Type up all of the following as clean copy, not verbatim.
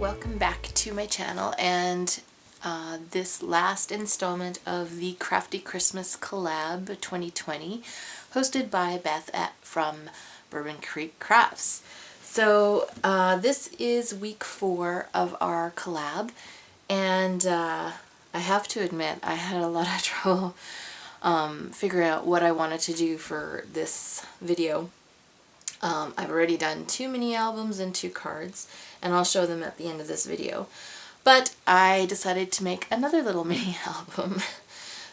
welcome back to my channel and this last installment of the Crafty Christmas Collab 2020 hosted by Beth from Bourbon Creek Crafts. So this is week 4 of our collab, and I have to admit I had a lot of trouble figuring out what I wanted to do for this video. I've already done 2 mini albums and 2 cards, and I'll show them at the end of this video. But I decided to make another little mini album.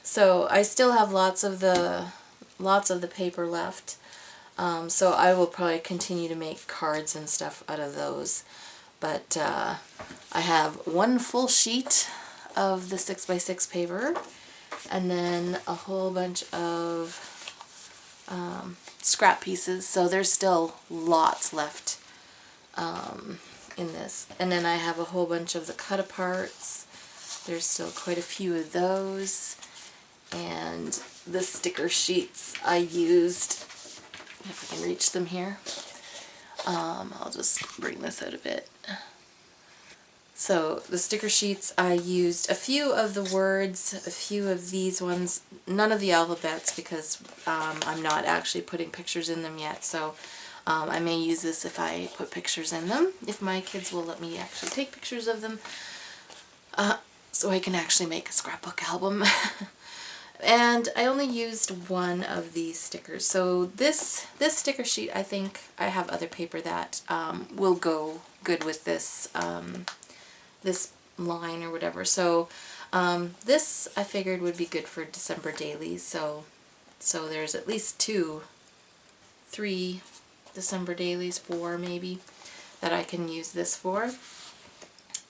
So I still have lots of the paper left. So I will probably continue to make cards and stuff out of those. But I have 1 full sheet of the 6x6 paper, and then a whole bunch of scrap pieces, so there's still lots left in this. And then I have a whole bunch of the cut aparts. There's still quite a few of those, and the sticker sheets I used, if I can reach them here. I'll just bring this out a bit. So the sticker sheets, I used a few of the words, a few of these ones, none of the alphabets because I'm not actually putting pictures in them yet, so I may use this if I put pictures in them, if my kids will let me actually take pictures of them, so I can actually make a scrapbook album. And I only used 1 of these stickers. So this sticker sheet, I think I have other paper that will go good with this this line or whatever. So this I figured would be good for December dailies. So there's at least 3 December dailies, 4 maybe, that I can use this for.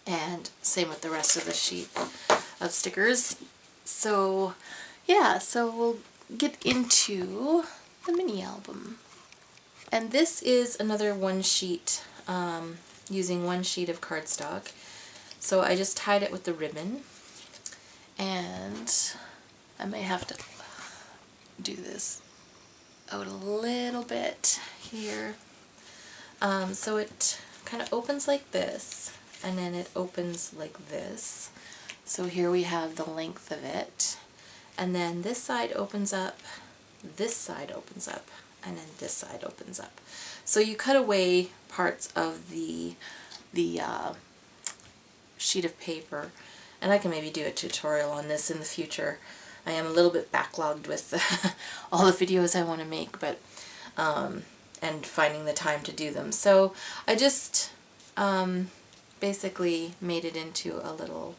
And same with the rest of the sheet of stickers. So yeah, so we'll get into the mini album. And this is another 1 sheet, using 1 sheet of cardstock. So I just tied it with the ribbon, and I may have to do this out a little bit here. So it kind of opens like this, and then it opens like this. So here we have the length of it, and then this side opens up, this side opens up, and then this side opens up. So you cut away parts of the sheet of paper, and I can maybe do a tutorial on this in the future. I am a little bit backlogged with all the videos I want to make, but and finding the time to do them. So I just basically made it into a little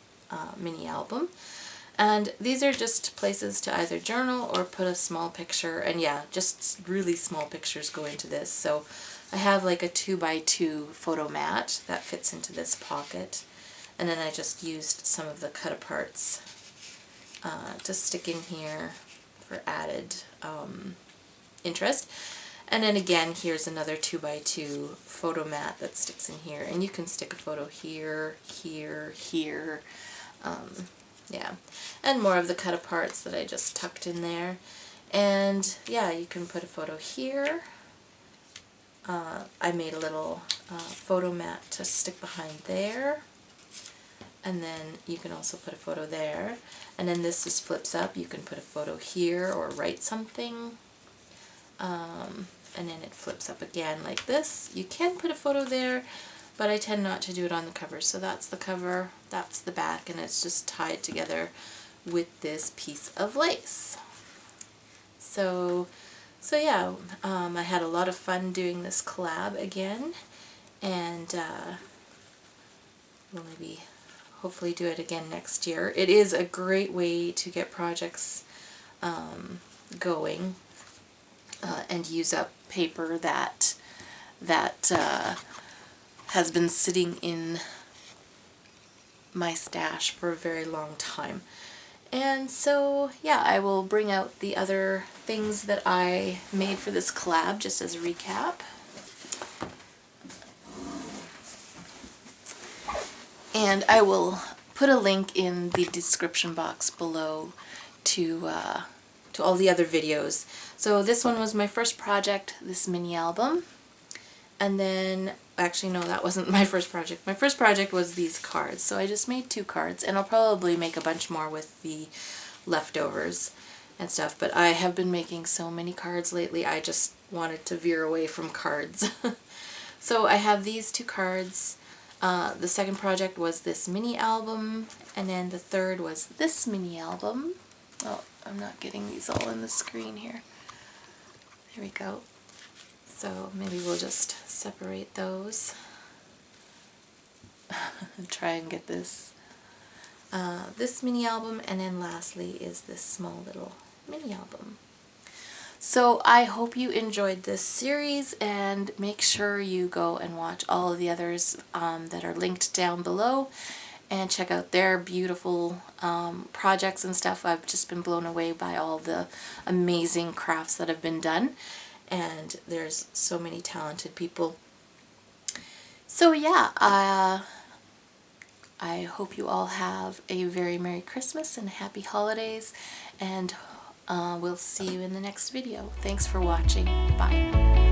mini album, and these are just places to either journal or put a small picture, and yeah, just really small pictures go into this. So I have like a 2x2 photo mat that fits into this pocket. And then I just used some of the cut aparts to stick in here for added interest. And then again, here's another 2x2 photo mat that sticks in here. And you can stick a photo here, here, here. Yeah. And more of the cut aparts that I just tucked in there. And yeah, you can put a photo here. I made a little photo mat to stick behind there. And then you can also put a photo there, and then this just flips up. You can put a photo here or write something, and then it flips up again like this. You can put a photo there, but I tend not to do it on the cover. So that's the cover, that's the back, and it's just tied together with this piece of lace. So yeah, I had a lot of fun doing this collab again, and we'll maybe hopefully do it again next year. It is a great way to get projects going and use up paper that has been sitting in my stash for a very long time. And so yeah, I will bring out the other things that I made for this collab just as a recap. And I will put a link in the description box below to all the other videos. So this one was my first project, this mini album. And then actually no, that wasn't my first project. My first project was these cards. So I just made 2 cards, and I'll probably make a bunch more with the leftovers and stuff. But I have been making so many cards lately, I just wanted to veer away from cards. So I have these 2 cards. The second project was this mini album, and then the third was this mini album. Oh, I'm not getting these all in the screen here. There we go. So maybe we'll just separate those and try and get this this mini album, and then lastly is this small little mini album. So I hope you enjoyed this series, and make sure you go and watch all of the others that are linked down below, and check out their beautiful projects and stuff. I've just been blown away by all the amazing crafts that have been done, and there's so many talented people. So yeah, I hope you all have a very Merry Christmas and Happy Holidays, and we'll see you in the next video. Thanks for watching. Bye.